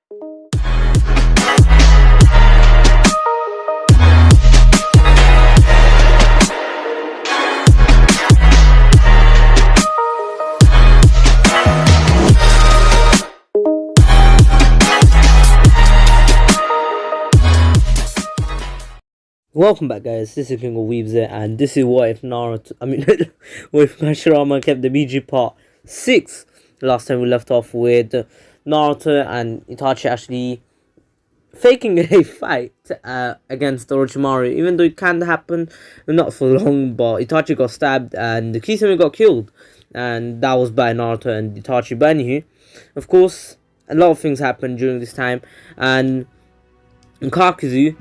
Welcome back, guys. This is THEKINGofWEEBS here, and this is what if Naruto, what if Hashirama kept the Bijuu part 6. Last time we left off with Naruto and Itachi actually faking a fight against Orochimaru, even though it can't happen, not for long, but Itachi got stabbed and Kisame got killed, and that was by Naruto and Itachi. But anywho, of course, a lot of things happened during this time, and Kakuzu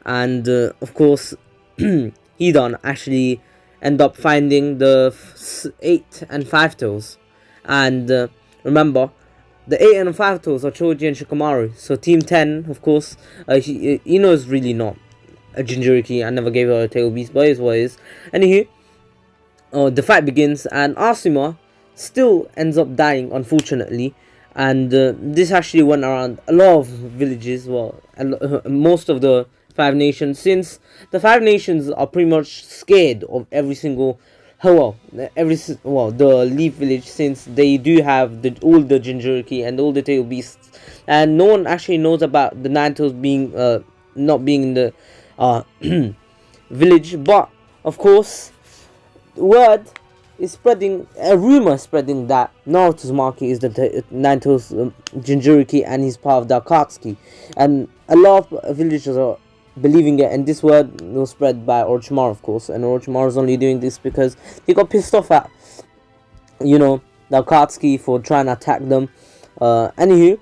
and of course Hidan actually end up finding the 8 and 5 tails, and remember, the 8 and 5 tails are Choji and Shikamaru. So Team 10, of course, Ino is really not a Jinchuriki. I never gave her a tail beast, but it is what it is. Anywho, the fight begins, and Asuma still ends up dying, unfortunately. And this actually went around a lot of villages, well, most of the 5 nations, since the 5 nations are pretty much scared of every single, the Leaf Village, since they do have all the Jinchuriki and all the tail beasts, and no one actually knows about the 9 tails being not being in the village. But of course, word is spreading, a rumor spreading that Naruto's Maki is the 9 tails Jinchuriki and he's part of the Akatsuki, and a lot of villagers are believing it, and this word was spread by Orochimaru, of course, and Orochimaru is only doing this because he got pissed off at, the Akatsuki for trying to attack them. Anywho,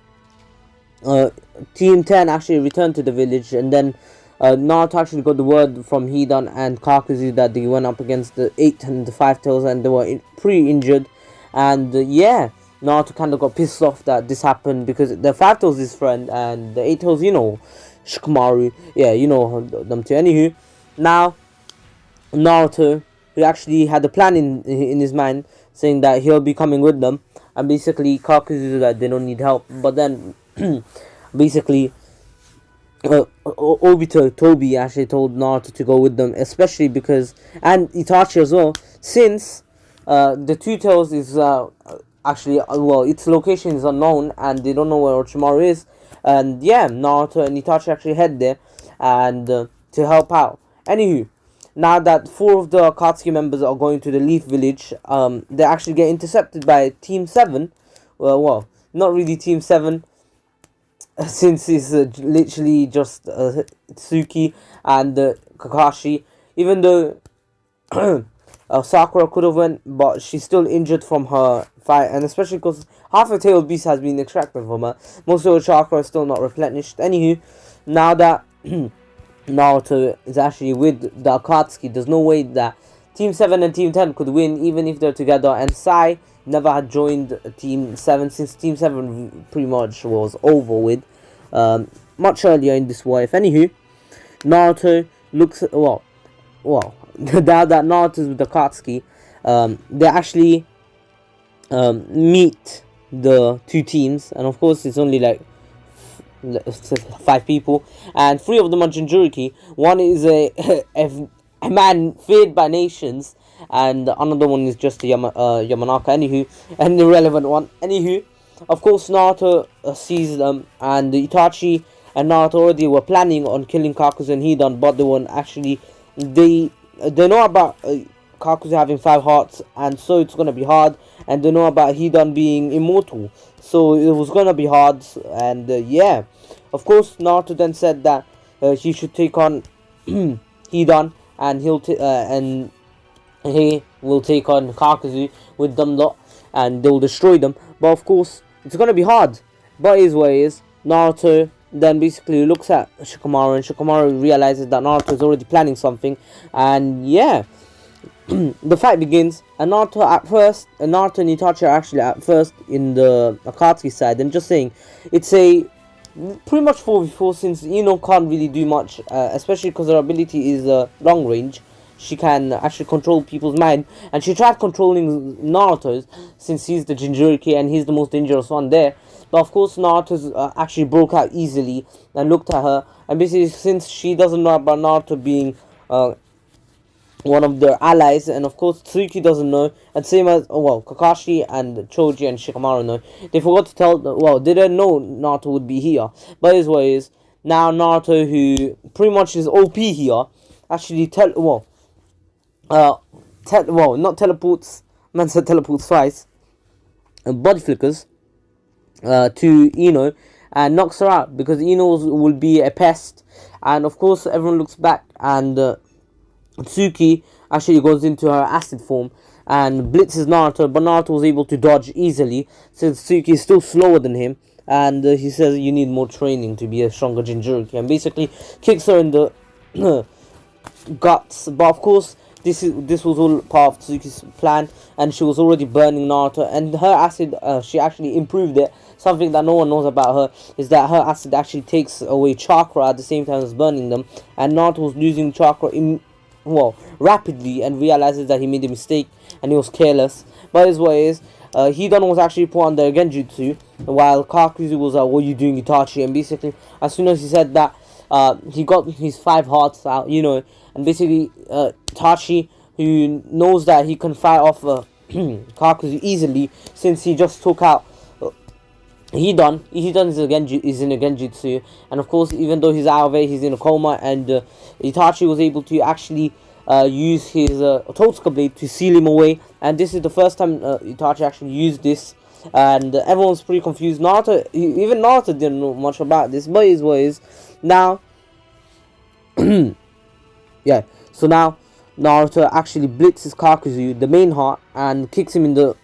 Team 10 actually returned to the village, and then Naruto actually got the word from Hidan and Kakuzu that they went up against the 8 and the 5 tails, and they were pretty injured, and Naruto kind of got pissed off that this happened, because the 5 tails is his friend, and the 8 tails, Shikamaru, them two. Anywho, now Naruto, who actually had a plan in his mind, saying that he'll be coming with them, and basically Kakuzu that they don't need help. But then basically Obito Tobi actually told Naruto to go with them, especially because, and Itachi as well, since the 2 tails is actually, its location is unknown and they don't know where Orochimaru is. And Naruto and Itachi actually head there and to help out. Anywho, now that 4 of the Akatsuki members are going to the Leaf Village, they actually get intercepted by Team 7. Well, not really Team 7, since it's literally just Tsuki and Kakashi. Even though Sakura could have went, but she's still injured from her fight, and especially because half her tail beast has been extracted from her. Most of her chakra is still not replenished. Anywho, now that Naruto is actually with the Akatsuki, there's no way that Team 7 and Team 10 could win, even if they're together. And Sai never had joined Team 7, since Team 7 pretty much was over with much earlier in this war. If anywho, Naruto looks, now that Naruto's with the Akatsuki, they actually meet the 2 teams, and of course it's only like 5 people, and 3 of them are Jinchuriki. One is a man feared by nations, and another one is just a Yamanaka. Anywho, an irrelevant one. Anywho, of course Naruto sees them, and Itachi and Naruto already were planning on killing Kakuzu and Hidan, but they weren't actually. They know about Kakuzu having 5 hearts, and so it's gonna be hard, and they know about Hidan being immortal, so it was gonna be hard. And of course Naruto then said that he should take on Hidan, and he will take on Kakuzu with them lot, and they'll destroy them. But of course it's gonna be hard, but it is what it is. Naruto then basically looks at Shikamaru, and Shikamaru realizes that Naruto is already planning something, and the fight begins. And Naruto and Itachi are actually at first in the Akatsuki side, and just saying, it's a pretty much 4v4, since Ino can't really do much, especially because her ability is long range. She can actually control people's mind, and she tried controlling Naruto's, since he's the Jinchuriki and he's the most dangerous one there. But of course, Naruto actually broke out easily and looked at her, and basically, since she doesn't know about Naruto being one of their allies, and of course Tsuki doesn't know, and same as Kakashi and Choji and Shikamaru know, they forgot to tell, they didn't know Naruto would be here. But his way is, now Naruto, who pretty much is OP here, actually not teleports, man said teleports twice, body flickers to Ino and knocks her out, because Ino will be a pest. And of course everyone looks back, and Tsuki actually goes into her acid form and blitzes Naruto, but Naruto was able to dodge easily since Tsuki is still slower than him, and he says you need more training to be a stronger Jinchuriki, and basically kicks her in the guts. But of course this was all part of Tsuki's plan, and she was already burning Naruto, and her acid, she actually improved it. Something that no one knows about her is that her acid actually takes away chakra at the same time as burning them, and Naruto was losing chakra rapidly, and realizes that he made a mistake and he was careless. But his way is, Hidan was actually put under Genjutsu, while Kakuzu was like, what are you doing, Itachi? And basically, as soon as he said that, he got his 5 hearts out, and basically, Itachi, who knows that he can fight off Kakuzu easily, since he just took out Hidan is in a Genjutsu, and of course, even though he's out of it, he's in a coma, and Itachi was able to actually use his Totsuka blade to seal him away, and this is the first time Itachi actually used this, and everyone's pretty confused. Even Naruto didn't know much about this, but his ways now. Yeah, so now Naruto actually blitzes Kakuzu, the main heart, and kicks him in the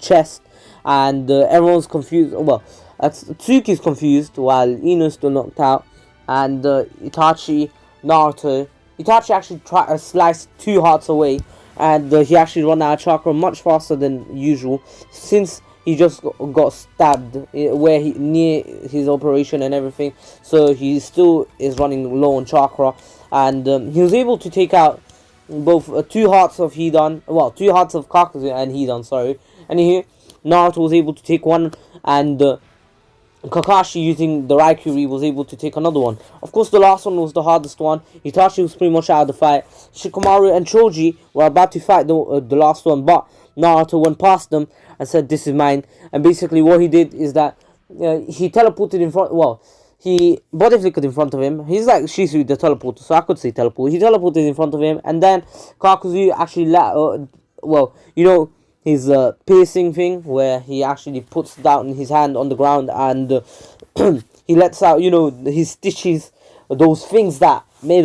chest. And everyone's confused. Tsuki's confused while Ino's still knocked out, and Itachi actually tried to slice 2 hearts away, and he actually ran out of chakra much faster than usual, since he just got stabbed near his operation and everything. So he still is running low on chakra, and he was able to take out both 2 hearts of Hidan, 2 hearts of Kakuzu and Hidan. Sorry, and here Naruto was able to take one, and Kakashi, using the Raikiri, was able to take another one. Of course, the last one was the hardest one. Itachi was pretty much out of the fight. Shikamaru and Choji were about to fight the last one, but Naruto went past them and said, this is mine. And basically what he did is that he teleported in front, he body flickered in front of him. He's like Shisui the teleporter, so I could say teleport. He teleported in front of him, and then Kakuzu actually his piercing thing, where he actually puts down his hand on the ground, and he lets out, his stitches, those things that make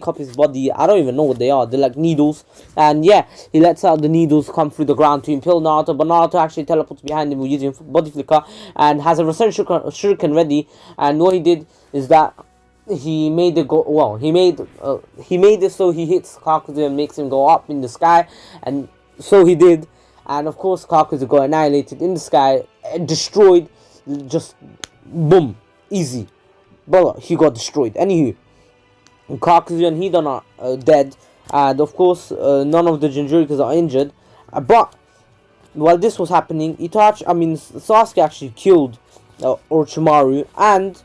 up his body. I don't even know what they are. They're like needles, and yeah, he lets out the needles come through the ground to impale Naruto, but Naruto actually teleports behind him using body flicker and has a Rasen shuriken ready. And what he did is that he made it go. He made it so he hits Kakuzu and makes him go up in the sky, and so he did. And of course, Kakuzu got annihilated in the sky, destroyed, just boom, easy. But he got destroyed. Anywho, Kakuzu and Hidan are dead, and of course, none of the Jinchurikis are injured. But while this was happening, Sasuke actually killed Orochimaru, and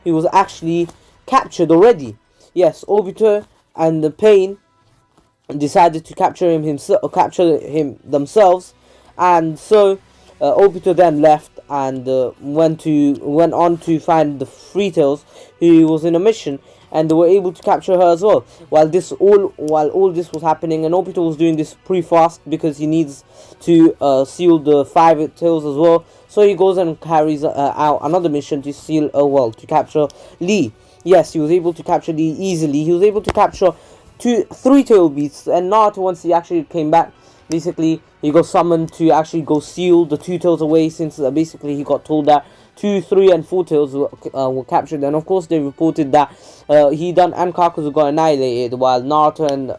he was actually captured already. Yes, Obito and the Pain decided to capture him themselves, and so Obito then left and went on to find the Three Tails, who was in a mission, and they were able to capture her as well. While all this was happening, and Obito was doing this pretty fast because he needs to seal the 5 tails as well. So he goes and carries out another mission to seal to capture Lee. Yes, he was able to capture Lee easily. He was able to capture 3 tail beasts, and Naruto, once he actually came back, basically he got summoned to actually go seal the 2 tails away, since basically he got told that 2, 3, and 4 tails were captured. And of course they reported that Hidan and Kakuzu got annihilated, while Naruto and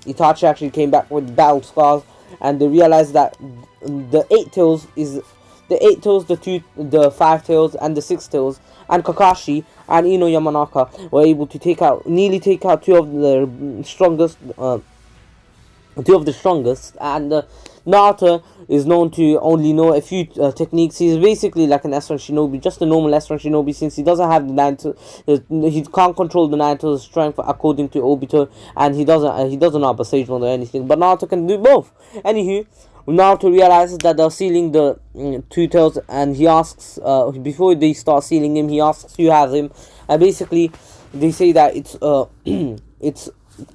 Itachi actually came back with battle scars, and they realized that the 8 tails is the 8 tails, the 5 tails, and the 6 tails, and Kakashi and Ino Yamanaka were able to nearly take out 2 of the strongest, and Naruto is known to only know a few techniques. He's basically like an S-rank shinobi, just a normal S-rank shinobi, since he doesn't have the he can't control the Naruto's strength according to Obito, and he doesn't know about Sage Mode or anything. But Naruto can do both. Anywho, Naruto realizes that they're sealing the Two Tails, and he asks, before they start sealing him, he asks who has him, and basically they say that it's it's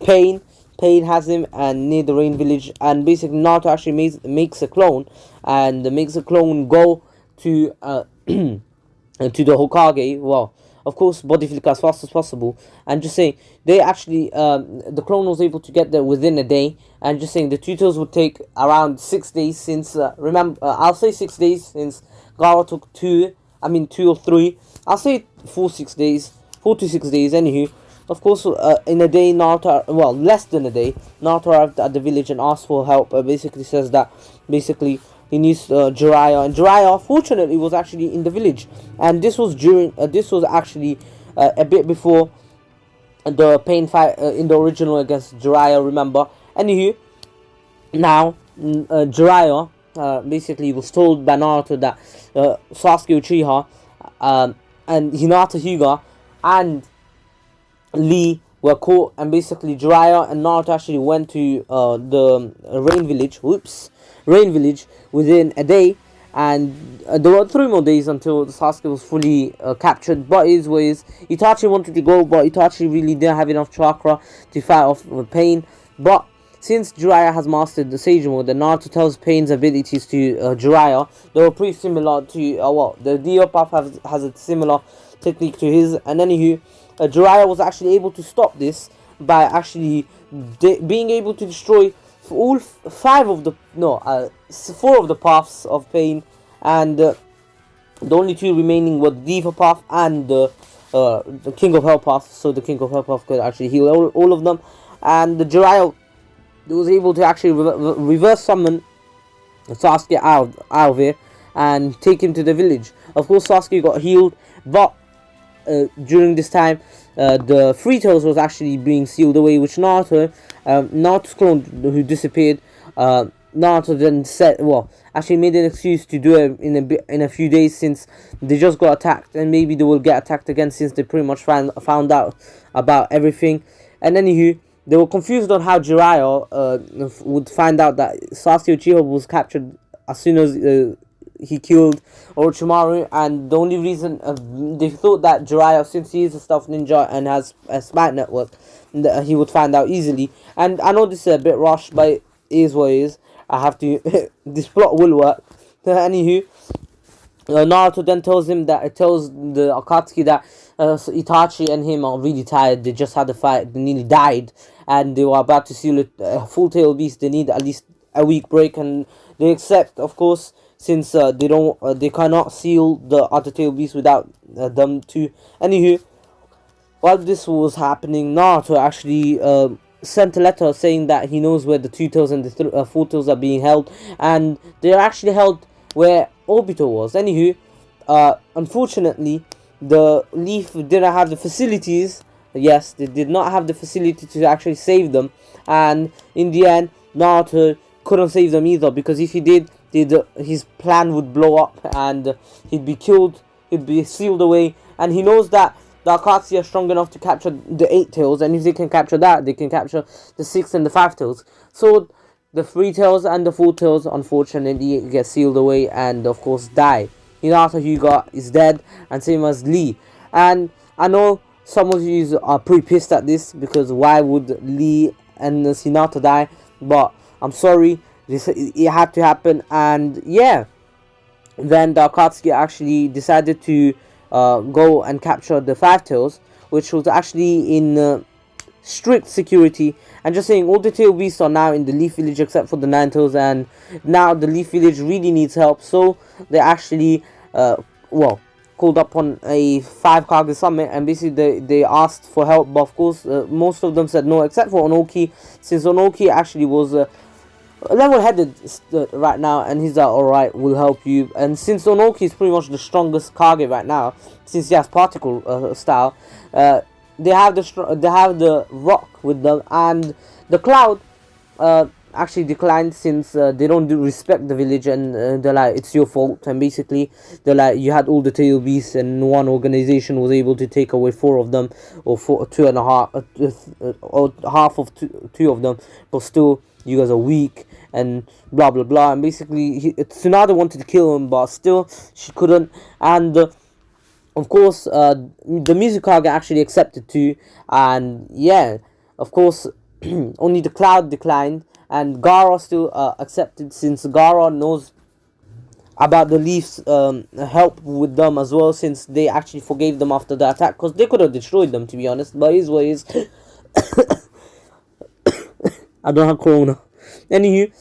Pain. Pain has him, and near the Rain Village, and basically Naruto actually makes a clone, and makes a clone go to to the Hokage. Well, of course, body flick as fast as possible, and just saying they actually the clone was able to get there within a day, and just saying the tutors would take around 6 days, since remember, I'll say 6 days since Gaara took 2 or 3. I'll say 4 to 6 days. Anywho, of course, in a day, Naruto, well, less than a day, Naruto arrived at the village and asked for help. Basically says that basically he needs Jiraiya, and Jiraiya, fortunately, was actually in the village, and this was actually a bit before the Pain fight in the original against Jiraiya. Remember? Anywho, now Jiraiya basically was told by Naruto that Sasuke Uchiha and Hinata Hyuga and Lee were caught, and basically Jiraiya and Naruto actually went to the Rain Village within a day, and there were 3 more days until Sasuke was fully captured. But his ways, Itachi wanted to go, but Itachi really didn't have enough chakra to fight off Pain. But since Jiraiya has mastered the Sage Mode, and Naruto tells Pain's abilities to Jiraiya, they were pretty similar to the Dio Path has a similar technique to his. And anywho, Jiraiya was actually able to stop this by actually being able to destroy all 4 of the paths of Pain, and the only 2 remaining were the Diva Path and the King of Hell Path. So the King of Hell Path could actually heal all of them, and the Jiraiya was able to actually reverse summon Sasuke out of here and take him to the village. Of course, Sasuke got healed, but during this time, the Three Tails was actually being sealed away, which Naruto's clone who disappeared, Naruto then said, actually made an excuse to do it in a few days, since they just got attacked, and maybe they will get attacked again, since they pretty much found out about everything. And anywho, they were confused on how Jiraiya would find out that Sasuke Uchiha was captured as soon as he killed Orochimaru, and the only reason they thought that Jiraiya, since he is a stealth ninja and has a spy network, that he would find out easily. And I know this is a bit rushed, but it is what it is. I have to this plot will work. Anywho, Naruto then tells the Akatsuki that Itachi and him are really tired. They just had a fight, they nearly died, and they were about to seal a full tail beast. They need at least a week break, and they accept, of course, since they cannot seal the other tail beast without them too. Anywho, while this was happening, Naruto actually sent a letter saying that he knows where the Two Tails and the Four Tails are being held, and they're actually held where Obito was. Anywho, unfortunately, the Leaf didn't have the facilities. Yes, they did not have the facility to actually save them, and in the end, Naruto couldn't save them either, because if he did, his plan would blow up and he'd be killed, he'd be sealed away, and he knows that the Akatsuki are strong enough to capture the 8 tails, and if they can capture that, they can capture the 6 and the 5 tails. So the 3 tails and the 4 tails unfortunately get sealed away and of course die. Hinata Hyuga is dead, and same as Lee. And I know some of you are pretty pissed at this, because why would Lee and Hinata die? But I'm sorry, it had to happen. And yeah, then the Akatsuki actually decided to go and capture the 5 tails, which was actually in strict security. And just saying, all the tail beasts are now in the Leaf Village except for the 9 tails, and now the Leaf Village really needs help. So they actually called up on a 5 Kage summit, and basically they asked for help, but of course most of them said no, except for Onoki, since Onoki actually was level-headed right now, and he's like, alright, we'll help you. And since Onoki is pretty much the strongest Kage right now, since he has particle style, they have the rock with them, and the cloud actually declined, since they don't respect the village, and they're like, it's your fault. And basically they're like, you had all the tail beasts and one organization was able to take away 4 of them, or two and a half, or half of two of them, but still you guys are weak, and blah blah blah. And basically Tsunade wanted to kill him, but still she couldn't. And of course the Mizukage actually accepted too. And yeah, of course only the Cloud declined, and Gaara still accepted, since Gaara knows about the Leafs help with them as well, since they actually forgave them after the attack, because they could have destroyed them, to be honest, but it is what it is. I don't have corona. Anywho,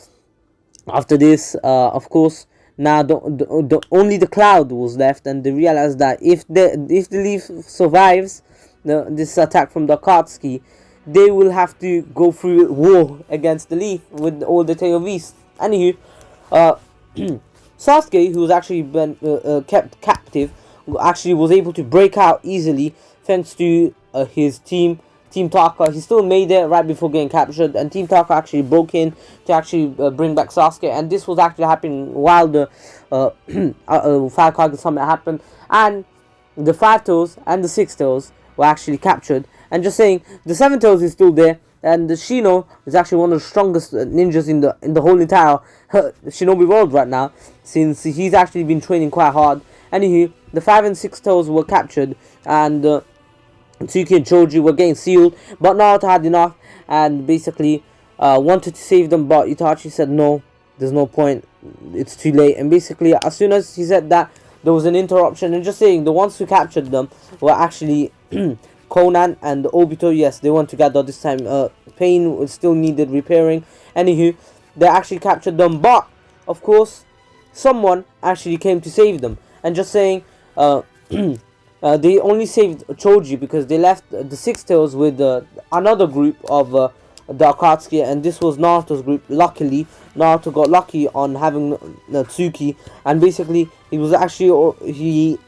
after this, of course, now the only the Cloud was left, and they realized that if the Leaf survives this attack from the Akatsuki, they will have to go through war against the Leaf with all the tail beasts. Anywho, Sasuke, who was actually been kept captive, actually was able to break out easily thanks to his Team Taka. He still made it right before getting captured, and Team Taka actually broke in to actually bring back Sasuke. And this was actually happening while the 5 Kage Summit happened, and the 5 Tails and the 6 Tails were actually captured. And just saying, the 7 Tails is still there, and the Shino is actually one of the strongest ninjas in the whole entire Shinobi world right now, since he's actually been training quite hard. Anywho, the 5 and 6 Tails were captured, and Tsuki and Choji were getting sealed, but Naruto had enough and basically wanted to save them, but Itachi said no, there's no point, it's too late. And basically as soon as he said that, there was an interruption. And just saying, the ones who captured them were actually Conan and Obito. Yes, they went together this time. Pain still needed repairing. Anywho, they actually captured them, but of course someone actually came to save them. And just saying, they only saved Choji because they left the 6 Tails with another group of the Akatsuki, and this was Naruto's group. Luckily, Naruto got lucky on having Tsuki, and basically he was actually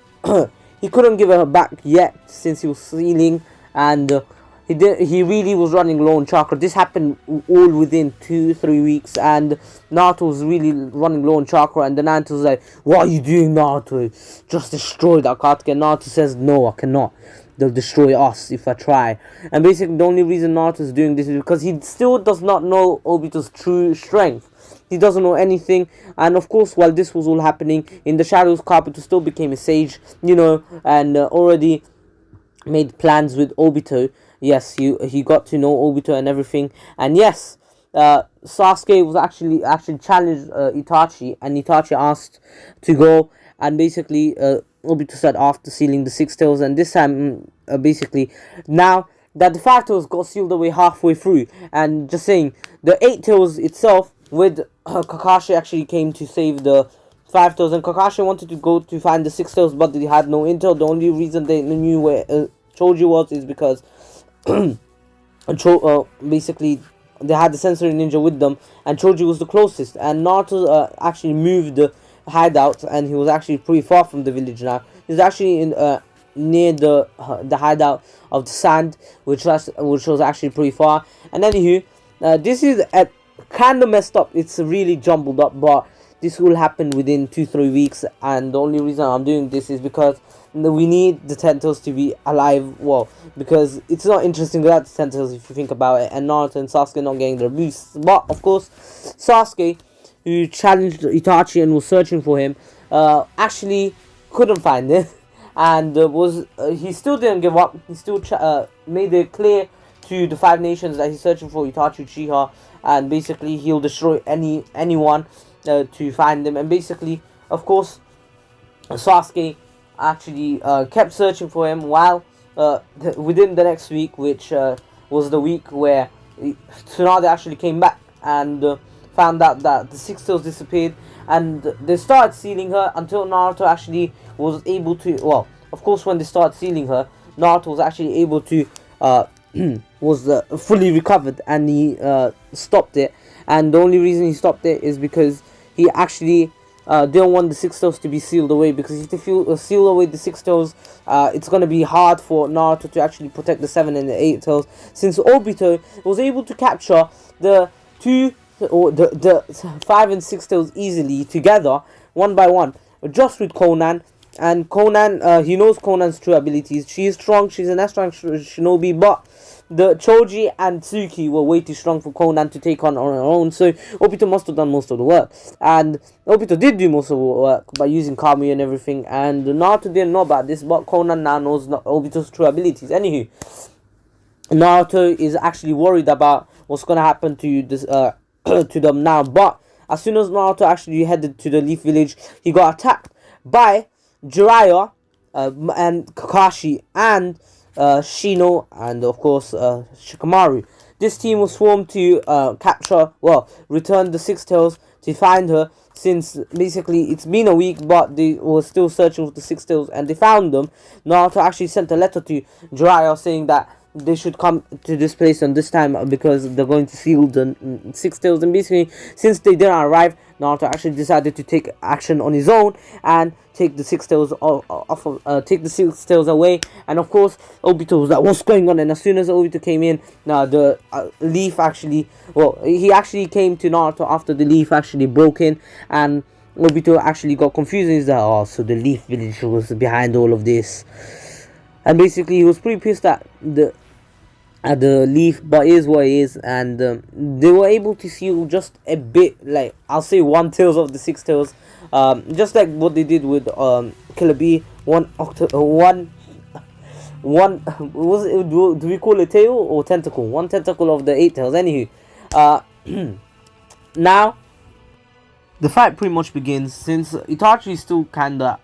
he couldn't give her back yet, since he was sealing, and he really was running low on chakra. This happened all within 2-3 weeks, and Naruto was really running low on chakra. And the Naruto was like, "What are you doing, Naruto? Just destroy that Akatsuki." And Naruto says, "No, I cannot. They'll destroy us if I try." And basically the only reason Naruto is doing this is because he still does not know Obito's true strength. He doesn't know anything. And of course, while this was all happening in the shadows, Kabuto still became a sage, you know, and already made plans with Obito. Yes, he got to know Obito and everything. And yes, Sasuke was actually challenged Itachi, and Itachi asked to go. And basically Obito said after sealing the 6 Tails. And this time basically, now that the 5 Tails got sealed away halfway through, and just saying, the 8 Tails itself with Kakashi actually came to save the 5 Tails. And Kakashi wanted to go to find the 6 Tails, but they had no intel. The only reason they knew where Choji was is because basically they had the sensory ninja with them, and Choji was the closest. And Naruto actually moved the hideout, and he was actually pretty far from the village now. He was actually in near the hideout of the sand, which was actually pretty far. And anywho, this is kind of messed up. It's really jumbled up, but this will happen within 2-3 weeks. And the only reason I'm doing this is because we need the 10 Tails to be alive. Well, because it's not interesting without the 10 Tails if you think about it, and Naruto and Sasuke not getting their boosts. But of course, Sasuke, who challenged Itachi and was searching for him, actually couldn't find it, and he still didn't give up. He still made it clear to the 5 nations that he's searching for Itachi Uchiha, and basically he'll destroy anyone to find them. And basically, of course, Sasuke actually kept searching for him while within the next week, which was the week where Tsunade actually came back and found out that the 6 Tails disappeared, and they started sealing her until Naruto actually was able to, well, of course when they started sealing her, Naruto was actually able to was fully recovered, and he stopped it. And the only reason he stopped it is because he actually didn't want the 6 Tails to be sealed away, because if they seal away the 6 Tails, it's going to be hard for Naruto to actually protect the 7 and the 8 Tails, since Obito was able to capture the 2 or the 5 and 6 tails easily together, one by one, just with Conan. And Conan, he knows Conan's true abilities. She is strong, she's an S-rank shinobi, but the Choji and Tsuki were way too strong for Conan to take on her own, so Obito must have done most of the work. And Obito did do most of the work by using Kamui and everything, and Naruto didn't know about this, but Conan now knows Obito's true abilities. Anywho, Naruto is actually worried about what's gonna happen to this to them now, but as soon as Naruto actually headed to the Leaf Village, he got attacked by Jiraiya and Kakashi and Shino and of course Shikamaru. This team was formed to return the Six Tails to find her, since basically it's been a week but they were still searching for the Six Tails and they found them. Naruto actually sent a letter to Jiraiya saying that they should come to this place on this time because they're going to seal the Six Tails, and basically since they didn't arrive, Naruto actually decided to take action on his own and take the Six Tails take the Six Tails away. And of course Obito was like, what's going on? And as soon as Obito came in, the leaf actually, he actually came to Naruto after the leaf actually broke in, and Obito actually got confused. He's like, oh, so the Leaf Village was behind all of this. And basically he was pretty pissed at the leaf, but it is what it is. And they were able to seal just a bit, like I'll say 1 tails of the 6 tails, just like what they did with Killer Bee. Do we call it tail or tentacle? 1 tentacle of the 8 tails. Anywho, now the fight pretty much begins. Since Itachi is still kinda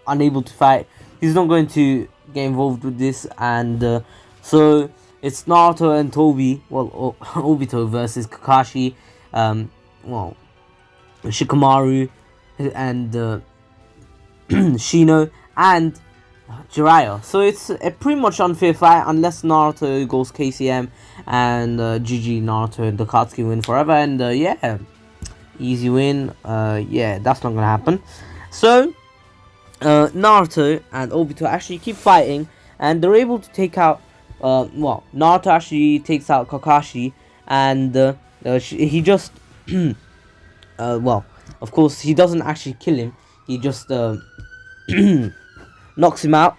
unable to fight, he's not going to get involved with this, and so it's Naruto and Tobi, Obito versus Kakashi, Shikamaru, and Shino, and Jiraiya. So it's a pretty much unfair fight unless Naruto goes KCM and GG Naruto and the Katsuki win forever, and yeah, easy win. Yeah, that's not gonna happen. So Naruto and Obito actually keep fighting, and they're able to take out Naruto actually takes out Kakashi, and he just of course he doesn't actually kill him, he just knocks him out.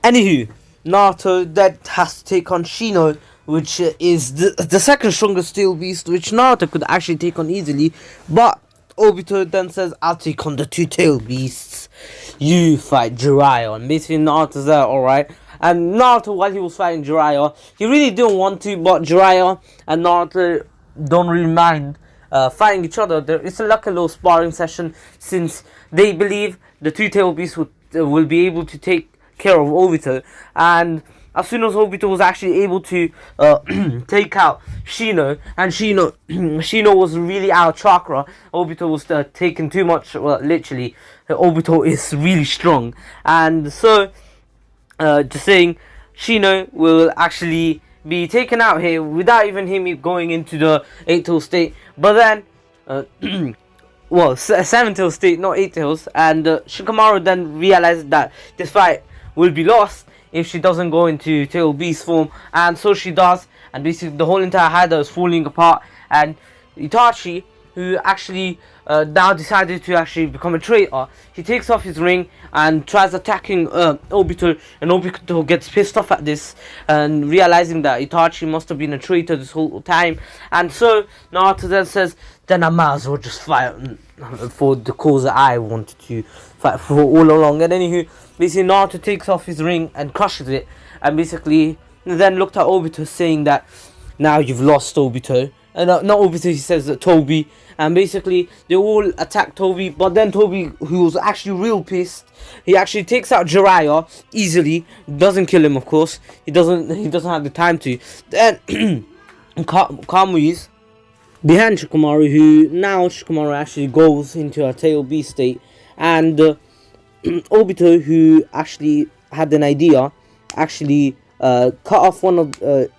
Anywho, Naruto then has to take on Shino, which is the second strongest steel beast, which Naruto could actually take on easily, but Obito then says, I'll take on the 2 tail beasts, you fight Jiraiya. And basically Naruto's there, alright. And Naruto, while he was fighting Jiraiya, he really didn't want to, but Jiraiya and Naruto don't really mind fighting each other. It's like a little sparring session, since they believe the 2 tail beasts will be able to take care of Obito. And as soon as Obito was actually able to take out Shino, and Shino was really out of chakra, Obito was taking too much, literally, Obito is really strong. And so, just saying, Shino will actually be taken out here without even him going into the 8-tail state. But then, 7-tail state, not 8 tails. And Shikamaru then realized that this fight will be lost if she doesn't go into tail beast form, and so she does, and basically the whole entire Hada is falling apart. And Itachi, who actually now decided to actually become a traitor, he takes off his ring and tries attacking Obito, and Obito gets pissed off at this and realizing that Itachi must have been a traitor this whole time. And so Naruto then says, then I might as well just fight for the cause that I wanted to fight for all along. And anywho, basically Naruto takes off his ring and crushes it, and basically then looked at Obito saying that now you've lost, Obito. And not Obito, he says that Tobi. And basically they all attack Tobi, but then Tobi, who was actually real pissed, he actually takes out Jiraiya easily, doesn't kill him, of course, he doesn't have the time to. Then Kamui's behind Shikamaru, who now Shikamaru actually goes into a tail beast state, and Obito, who actually had an idea, actually cut off one of the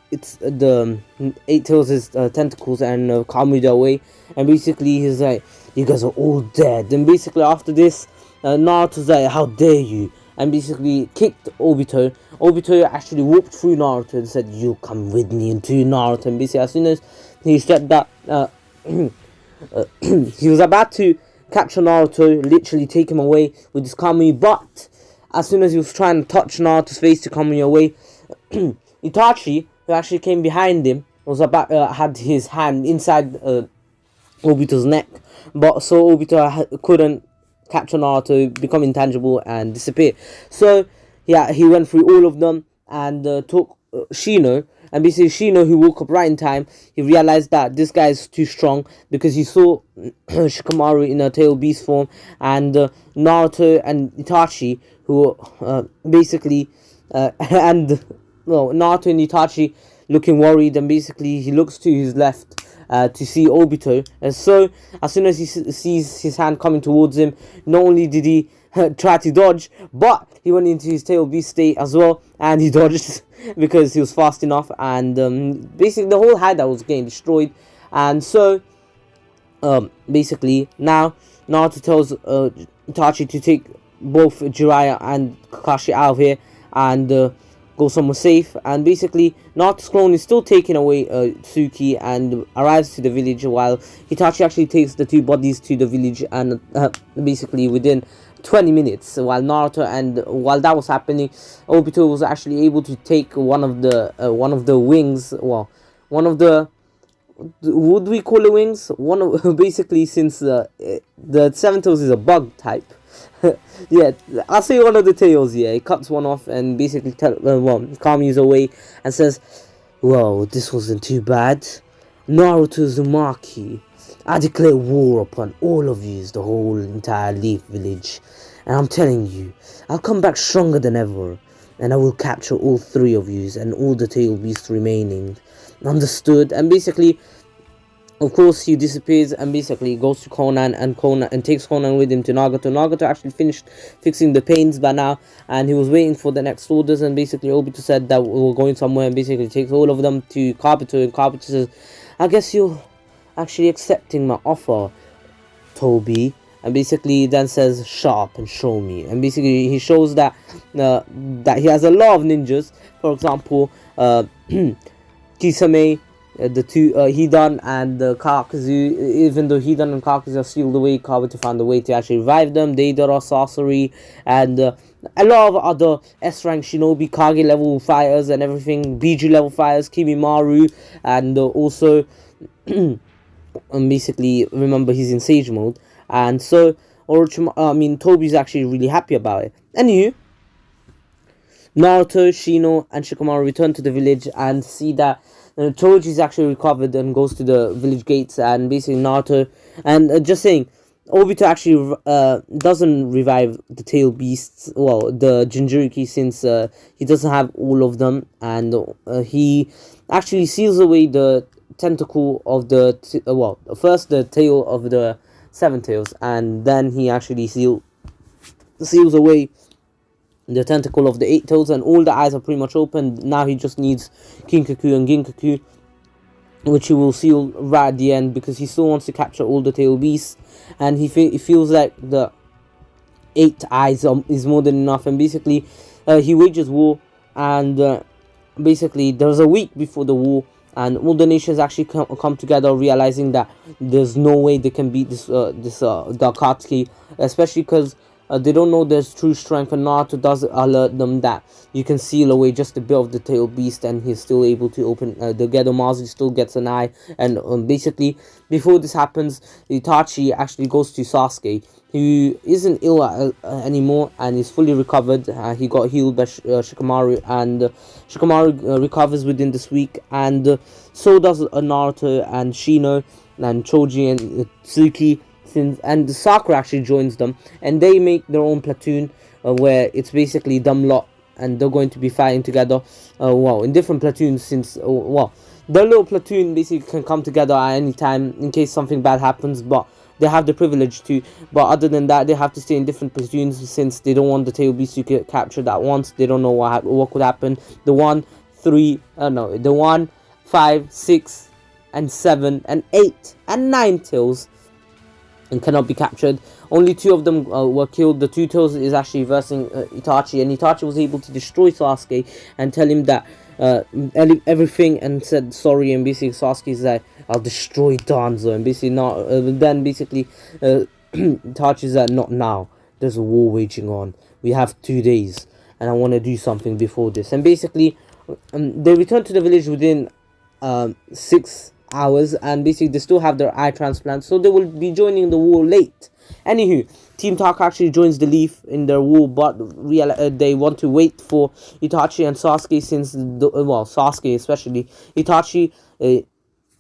8 tails' tentacles and Kamui away, and basically he's like, you guys are all dead. And basically after this, Naruto's like, how dare you? and basically kicked Obito. Obito actually walked through Naruto and said, "You come with me into Naruto." And basically, as soon as he said that, he was about to capture Naruto, literally take him away with his Kami, but as soon as he was trying to touch Naruto's face to come away, Itachi, who actually came behind him, was about had his hand inside Obito's neck, but so Obito couldn't capture Naruto, become intangible, and disappear. So yeah, he went through all of them and took Shino. And basically Shino, who woke up right in time, he realized that this guy is too strong because he saw Shikamaru in a tail beast form, and Naruto and Itachi, who basically and well, Naruto and Itachi looking worried, and basically he looks to his left to see Obito. And so as soon as he sees his hand coming towards him, not only did he try to dodge, but he went into his tail beast state as well, and he dodged because he was fast enough, and basically the whole hideout was getting destroyed. And so basically now Naruto tells Itachi to take both Jiraiya and Kakashi out of here and go somewhere safe. And basically Naruto's clone is still taking away Tsuki and arrives to the village, while Itachi actually takes the two bodies to the village, and basically within 20 minutes, while that was happening, Obito was actually able to take one of the wings, well, one of the, would we call it wings? One of basically, since the seven tails is a bug type. Yeah, I'll say one of the tails. Yeah, he cuts one off and basically Kami's away and says, "Well, this wasn't too bad. Naruto Uzumaki, I declare war upon all of you, the whole entire Leaf Village. And I'm telling you, I'll come back stronger than ever. And I will capture all three of you and all the tail beasts remaining. Understood?" And basically, of course, he disappears and basically goes to Conan and takes Conan with him to Nagato. Nagato actually finished fixing the pains by now, and he was waiting for the next orders. And basically, Obito said that we're going somewhere, and basically takes all of them to Kabuto. And Kabuto says, "I guess you're actually accepting my offer, Toby." And basically then says, "Shut up and show me." And basically he shows that that he has a lot of ninjas. For example, Kisame, the two Hidan and Kakazu. Even though Hidan and Kakazu are sealed away, Kabuto found a way to actually revive them. Deidara, sorcery, and a lot of other S-rank shinobi, Kage level fighters and everything, Bijuu level fighters, Kimimaru, and also basically, remember, he's in Sage mode. And so Toby's actually really happy about it. Anywho, Naruto, Shino, and Shikamaru return to the village and see that Choji's actually recovered and goes to the village gates. And basically Naruto, and just saying, Obito actually doesn't revive the tail beasts, well, the Jinchuriki, since he doesn't have all of them, and he actually seals away the tentacle of the first the tail of the seven tails, and then he actually seals away the tentacle of the eight tails, and all the eyes are pretty much open. Now he just needs Kinkaku and Ginkaku, which he will seal right at the end, because he still wants to capture all the tail beasts, and he feels like the 8 eyes is more than enough. And basically he wages war, and basically there's a week before the war, and all the nations actually come together, realizing that there's no way they can beat this Dark, especially because they don't know there's true strength. And Naruto does alert them that you can seal away just a bit of the tail beast, and he's still able to open the Gedomazi still gets an eye. And basically, before this happens, Itachi actually goes to Sasuke, who isn't ill anymore and is fully recovered. He got healed by Shikamaru, and Shikamaru recovers within this week, and so does Naruto and Shino and Choji and Tsuki. And Sakura actually joins them, and they make their own platoon where it's basically them lot, and they're going to be fighting together in different platoons, since their little platoon basically can come together at any time in case something bad happens, but they have the privilege to. But other than that, they have to stay in different platoons, since they don't want the tail beast to get captured at once. They don't know what could happen. The 1, 5, 6 and 7 and 8 and 9 tails and cannot be captured. only 2 of them were killed. The two tails is actually versing Itachi, and Itachi was able to destroy Sasuke and tell him that everything, and said sorry, and basically Sasuke said, I'll destroy Danzo, and basically then basically Itachi said, not now, there's a war waging on, we have 2 days, and I want to do something before this. And basically they returned to the village within 6 hours, and basically they still have their eye transplant, so they will be joining the war late. Anywho, Team Taka actually joins the Leaf in their war, but they want to wait for Itachi and Sasuke, since Sasuke especially, Itachi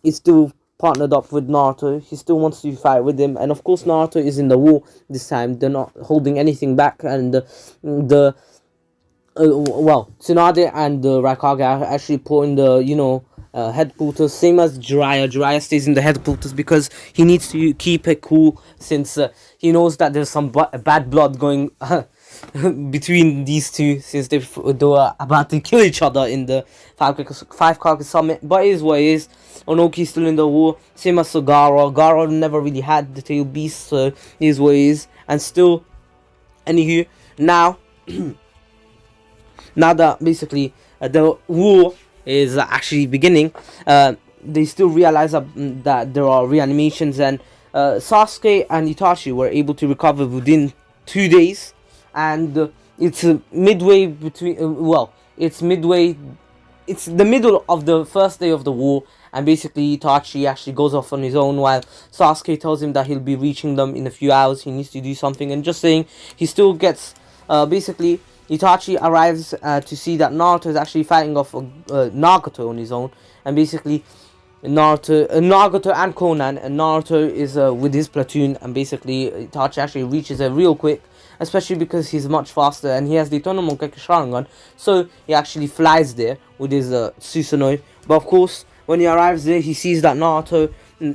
is still partnered up with Naruto. He still wants to fight with him, and of course Naruto is in the war this time. They're not holding anything back, and Tsunade and the Raikage are actually put in the headquarters, same as Jiraiya. Jiraiya stays in the headquarters because he needs to keep it cool, since he knows that there's some bad blood going between these two, since they were about to kill each other in the Five Kage Summit. But it is what it is. Onoki's still in the war, same as Gaara. Gaara never really had the tail beast, so it is what it is. And still, anywho, now that basically the war is actually beginning, they still realize that there are reanimations, and Sasuke and Itachi were able to recover within 2 days, and it's midway between it's the middle of the first day of the war, and basically Itachi actually goes off on his own, while Sasuke tells him that he'll be reaching them in a few hours. He needs to do something, and just saying, he still gets basically Itachi arrives to see that Naruto is actually fighting off Nagato on his own, and basically Nagato and Conan, and Naruto is with his platoon, and basically Itachi actually reaches it real quick, especially because he's much faster and he has the Eternal Monkey Sharingan, so he actually flies there with his Susanoo. But of course, when he arrives there, he sees that Naruto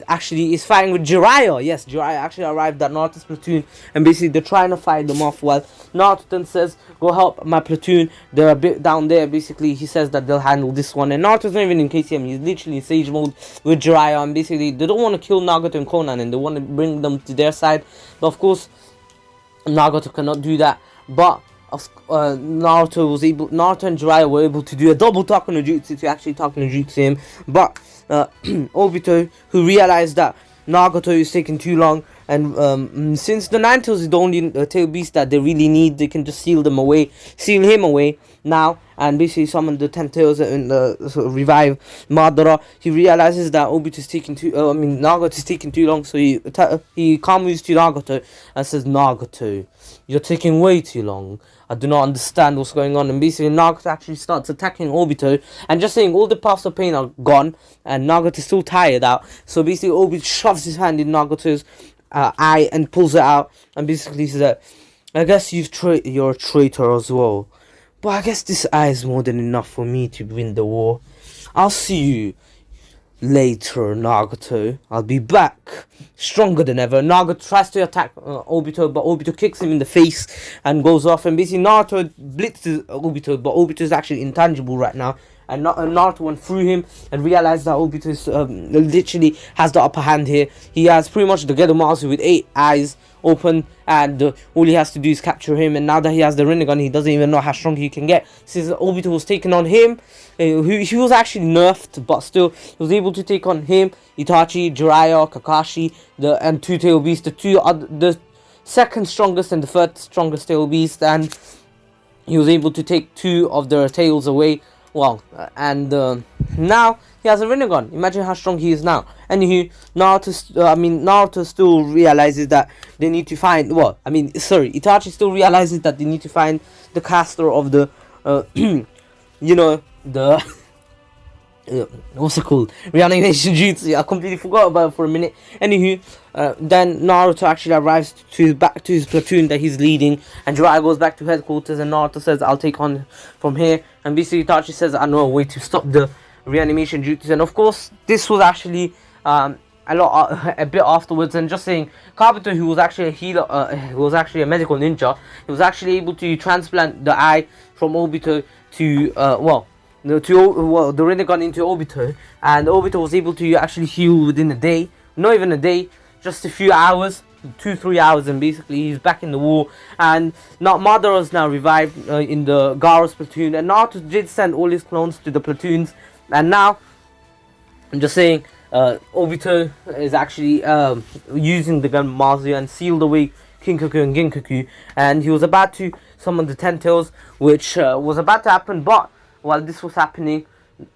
actually is fighting with Jiraiya. Yes, Jiraiya actually arrived at Naruto's platoon, and basically they're trying to fight them off, while Naruto then says, go help my platoon, they're a bit down there. Basically he says that they'll handle this one, and Naruto's not even in KTM, he's literally in Sage mode with Jiraiya, and basically they don't want to kill Nagato and Conan, and they want to bring them to their side. But of course Nagato cannot do that, but Naruto and Jiraiya were able to do a double Taka no Jutsu to actually Taka no Jutsu him. But Obito, who realized that Nagato is taking too long, and since the Nine Tails is the only tail beast that they really need, they can just seal him away now, and basically summon the 10 tails and revive Madara. He realizes that Nagato is taking too long, so he calmly moves to Nagato and says, Nagato, you're taking way too long. I do not understand what's going on. And basically Nagato actually starts attacking Obito, and just saying, all the paths of pain are gone, and Nagato is still tired out. So basically Obito shoves his hand in Nagato's eye and pulls it out, and basically says, I guess you're a traitor as well, but I guess this eye is more than enough for me to win the war. I'll see you later, Nagato. I'll be back, stronger than ever. Nagato tries to attack Obito, but Obito kicks him in the face and goes off, and basically Naruto blitzes Obito, but Obito is actually intangible right now, and Naruto went through him and realized that Obito is, literally has the upper hand here. He has pretty much the Gedomasu with 8 eyes open, and all he has to do is capture him. And now that he has the Rinnegan, he doesn't even know how strong he can get, since Obito was taking on him. He was actually nerfed, but still he was able to take on him, Itachi, Jiraiya, Kakashi, and 2 tail beasts, the second strongest and the third strongest tail beast, and he was able to take 2 of their tails away. And now he has a Rinnegan. Imagine how strong he is now. And Naruto still realizes that they need to find, Itachi still realizes that they need to find the caster of the what's it called? Reanimation Jutsu. I completely forgot about it for a minute. Anywho, then Naruto actually arrives back to his platoon that he's leading, and Jiraiya goes back to headquarters, and Naruto says, I'll take on from here. And basically Itachi says, I know a way to stop the reanimation Jutsu. And of course, this was actually a bit afterwards. And just saying, Kabuto, who was actually a healer, who was actually a medical ninja, he was actually able to transplant the eye from Obito to the Rinnegan into Obito, and Obito was able to actually heal within a day. Not even a day, just a few hours. 2-3 hours, and basically he's back in the war. And now Madara is now revived in the Gaara's platoon, and Naruto did send all his clones to the platoons. And now I'm just saying, Obito is actually using the gun Mazu and sealed away Kinkaku and Ginkaku, and he was about to summon the Ten Tails, which was about to happen. But while this was happening,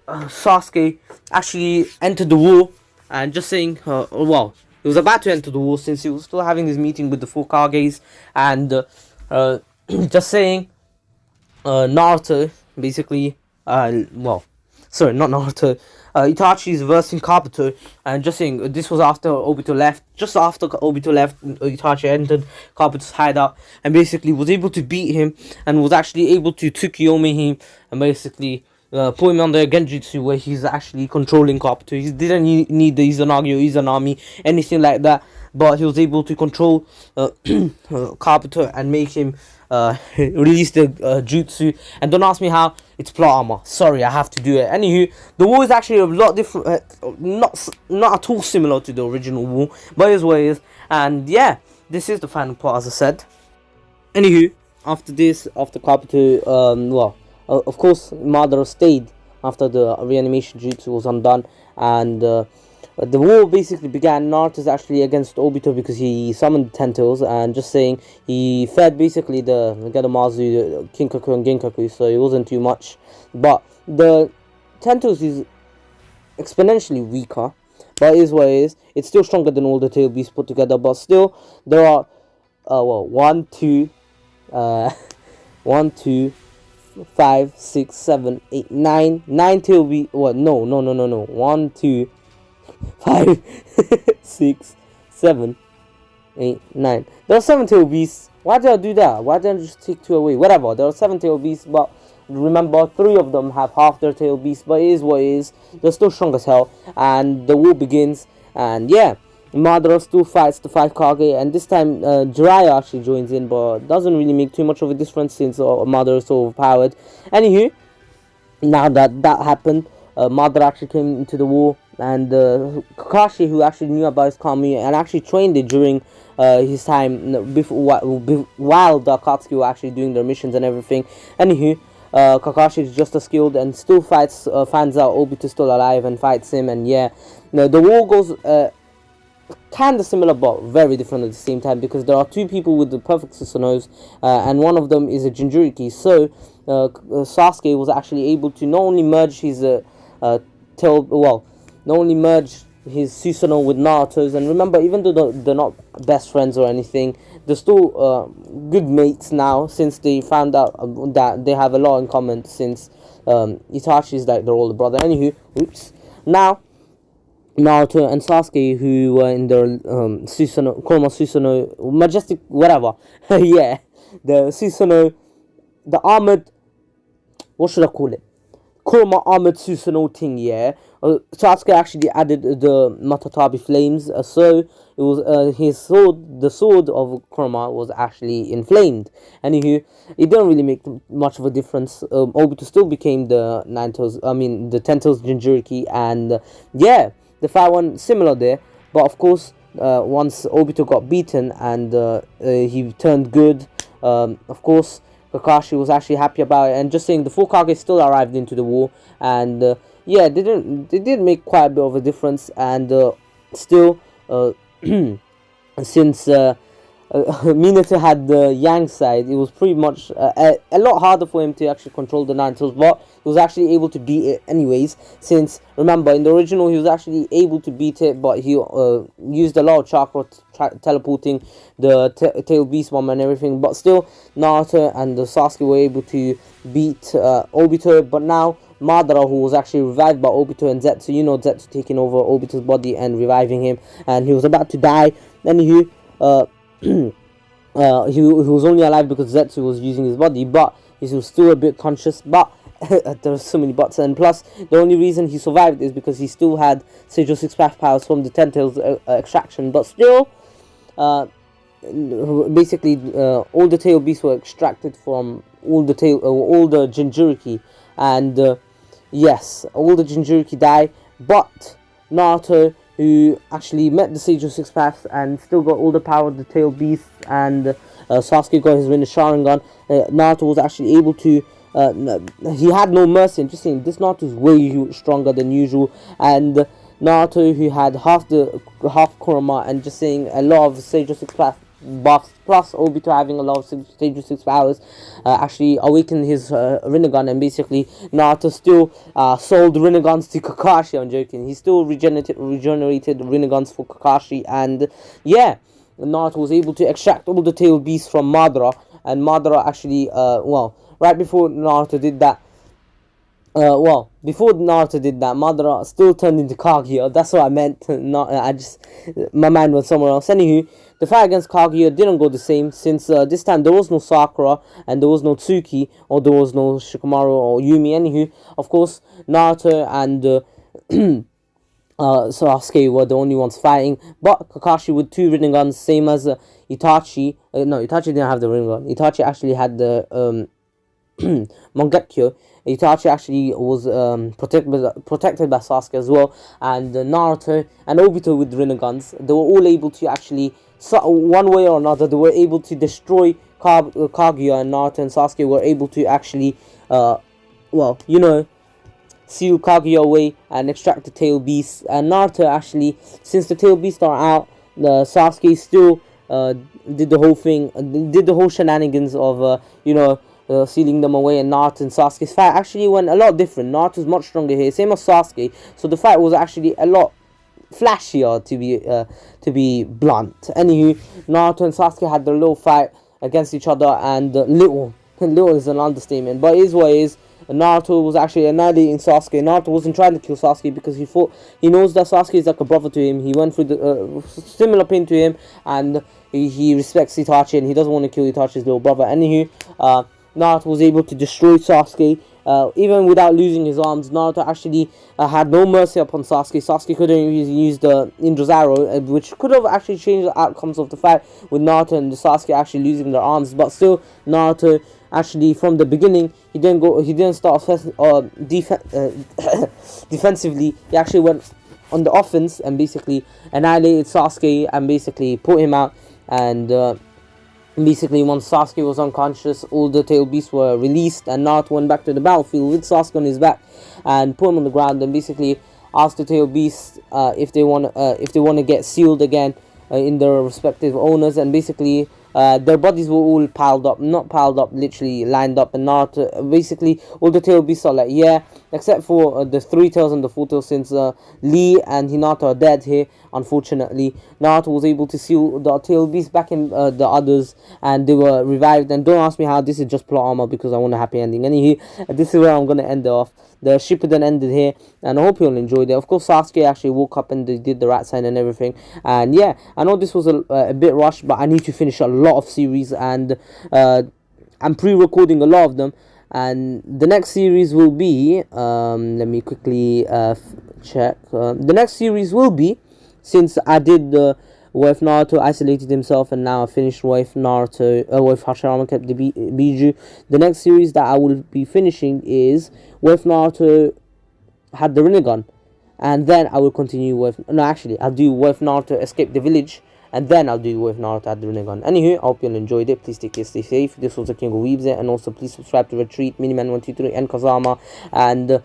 Sasuke actually entered the war. And just saying, well, he was about to enter the war since he was still having his meeting with the four Kages. And just saying, Naruto basically, well, sorry, not Naruto, Itachi is versing Kabuto. And just saying, this was after Obito left. Just after Obito left, Itachi entered Kabuto's hideout and basically was able to beat him, and was actually able to Tsukuyomi him and basically put him on the Genjutsu, where he's actually controlling Kabuto. He didn't need the Izanagi or Izanami, anything like that, but he was able to control Kabuto and make him release the jutsu. And don't ask me how, it's plot armor. Sorry, I have to do it. Anywho, the war is actually a lot different, not at all similar to the original war, but it is what it is. And yeah, this is the final part, as I said. Anywho, after this, after Kabuto, well, of course, Madara stayed after the reanimation jutsu was undone, and the war basically began. Naruto's actually against Obito because he summoned the Ten Tails, and just saying, he fed basically the Gedamazu, the Kinkaku and Ginkaku, so it wasn't too much. But the Ten Tails is exponentially weaker, but it is what it is. It's still stronger than all the tail beasts put together, but still, there are, well, 1, 2, 5, 6, 7, 8, 9 tail beasts. What? No. 1, 2, 5, 6, 7, 8, 9. There are 7 tail beasts. Why did I do that? Why didn't I just take 2 away? Whatever. There are 7 tail beasts, but remember, 3 of them have half their tail beasts. But it is what it is. They're still strong as hell, and the war begins. And yeah, Madara still fights the 5 Kage, and this time Jiraiya actually joins in, but doesn't really make too much of a difference since Madara is so overpowered. Anywho, now that happened, Madara actually came into the war, and Kakashi, who actually knew about his Kami and actually trained it during his time before, while the Akatsuki were actually doing their missions and everything. Anywho, Kakashi is just as skilled and still fights, finds out Obito's still alive and fights him. And yeah, the war goes kind of similar but very different at the same time, because there are 2 people with the perfect Susanos, and one of them is a Jinchuriki. So Sasuke was actually able to not only merge his not only merge his Susanoo with Naruto's, and remember, even though they're not best friends or anything, they're still good mates now, since they found out that they have a lot in common, since Itachi is like their older brother. Anywho, oops. Now Naruto and Sasuke, who were in their Susanoo, Kurama Susanoo, majestic, whatever. Yeah, the Susanoo, the armored, what should I call it? Kurama armored Susanoo thing, yeah. Sasuke actually added the Matatabi flames, so it was his sword, the sword of Kurama was actually inflamed. Anywho, it didn't really make much of a difference. Obito still became the the Ten Tails Jinchuriki, and yeah, the fight went similar there. But of course, once Obito got beaten and he turned good, of course, Kakashi was actually happy about it. And just saying, the 4 Kage still arrived into the war, and yeah, they did make quite a bit of a difference. And still, since Minato had the Yang side, it was pretty much a lot harder for him to actually control the Nine Tails, but he was actually able to beat it anyways, since, remember, in the original he was actually able to beat it, but he used a lot of chakra teleporting the Tail Beast Bomb and everything. But still, Naruto and the Sasuke were able to beat Obito. But now Madara, who was actually revived by Obito and Zetsu, you know, Zetsu taking over Obito's body and reviving him, and he was about to die. Then he was only alive because Zetsu was using his body, but he was still a bit conscious. But there's so many buts, and plus the only reason he survived is because he still had Seijo 6 path powers from the Ten Tails extraction. But still, basically all the tail beasts were extracted from all the Jinchuriki, and yes, all the Jinchuriki die, but Naruto who actually met the Sage of Six Paths and still got all the power of the tail beast, and Sasuke got his Rin Sharingan. Naruto was actually able to he had no mercy, and just saying this Naruto is way stronger than usual. And Naruto, who had half Kurama, and just saying a lot of Sage of Six Paths buffs, plus Obito having a lot of Stage of 6 powers, actually awakened his Rinnegan, and basically Naruto still sold Rinnegans to Kakashi. I'm joking. He still regenerated Rinnegans for Kakashi, and yeah, Naruto was able to extract all the tail beasts from Madara, and Madara actually, right before Naruto did that, before Naruto did that, Madara still turned into Kaguya. That's what I meant. My mind went somewhere else. Anywho, the fight against Kaguya didn't go the same, since this time there was no Sakura, and there was no Tsuki, or there was no Shikamaru or Yumi. Anywho, of course, Naruto and Sasuke were the only ones fighting, but Kakashi with 2 Rinnegans, same as Itachi. No, Itachi didn't have the Rinnegan. Itachi actually had the Mangekyo. Itachi actually was protected by Sasuke as well, and Naruto and Obito with Rinnegans, they were all able to actually, one way or another, they were able to destroy Kaguya, and Naruto and Sasuke were able to actually, seal Kaguya away and extract the tail beasts. And Naruto actually, since the tail beasts are out, the Sasuke still did the whole thing, did the whole shenanigans of sealing them away, and Naruto and Sasuke's fight actually went a lot different. Naruto's much stronger here, same as Sasuke, so the fight was actually a lot flashier, to be blunt. Anywho, Naruto and Sasuke had their little fight against each other, and little is an understatement, but it is what it is. Naruto was actually annihilating Sasuke. Naruto wasn't trying to kill Sasuke because he knows that Sasuke is like a brother to him. He went through the similar pain to him, and he respects Itachi, and he doesn't want to kill Itachi's little brother. Anywho, Naruto was able to destroy Sasuke, even without losing his arms. Naruto actually had no mercy upon Sasuke. Sasuke couldn't even use the Indra's arrow, which could have actually changed the outcomes of the fight, with Naruto and Sasuke actually losing their arms. But still, Naruto actually, from the beginning, he didn't start defensively. He actually went on the offense and basically annihilated Sasuke and basically put him out. And basically, once Sasuke was unconscious, all the tail beasts were released, and Naruto went back to the battlefield with Sasuke on his back and put him on the ground, and basically asked the tail beasts if they want to get sealed again in their respective owners. And basically their bodies were all literally lined up, and Naruto, basically all the tail beasts are like, yeah, except for the 3 tails and the 4 tails, since Lee and Hinata are dead here, unfortunately. Naruto was able to seal the tail beasts back in the others, and they were revived. And don't ask me how, this is just plot armor because I want a happy ending. Anyway, this is where I'm going to end it off. The Shippuden ended here, and I hope you all enjoyed it. Of course, Sasuke actually woke up and they did the rat sign and everything. And yeah, I know this was a bit rushed, but I need to finish a lot of series, and I'm pre-recording a lot of them. And the next series will be, let me quickly check. The next series will be, since I did the what if Naruto isolated himself, and now I finished what if Hashirama kept the Bijuu. The next series that I will be finishing is what if Naruto had the Rinnegan, and then I will continue with, no, actually I'll do what if Naruto escaped the village, and then I'll do what if Naruto had the Rinnegan. Anywho, I hope you all enjoyed it. Please take care, stay safe. This was the King of Weebs, and also please subscribe to Ratreet, Miniman123, and Kazama, and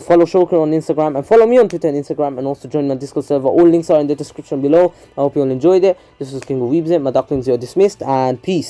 follow Shoker on Instagram, and follow me on Twitter and Instagram, and also join my Discord server. All links are in the description below. I hope you all enjoyed it. This was King of Weebs. My ducklings, you're dismissed, and peace.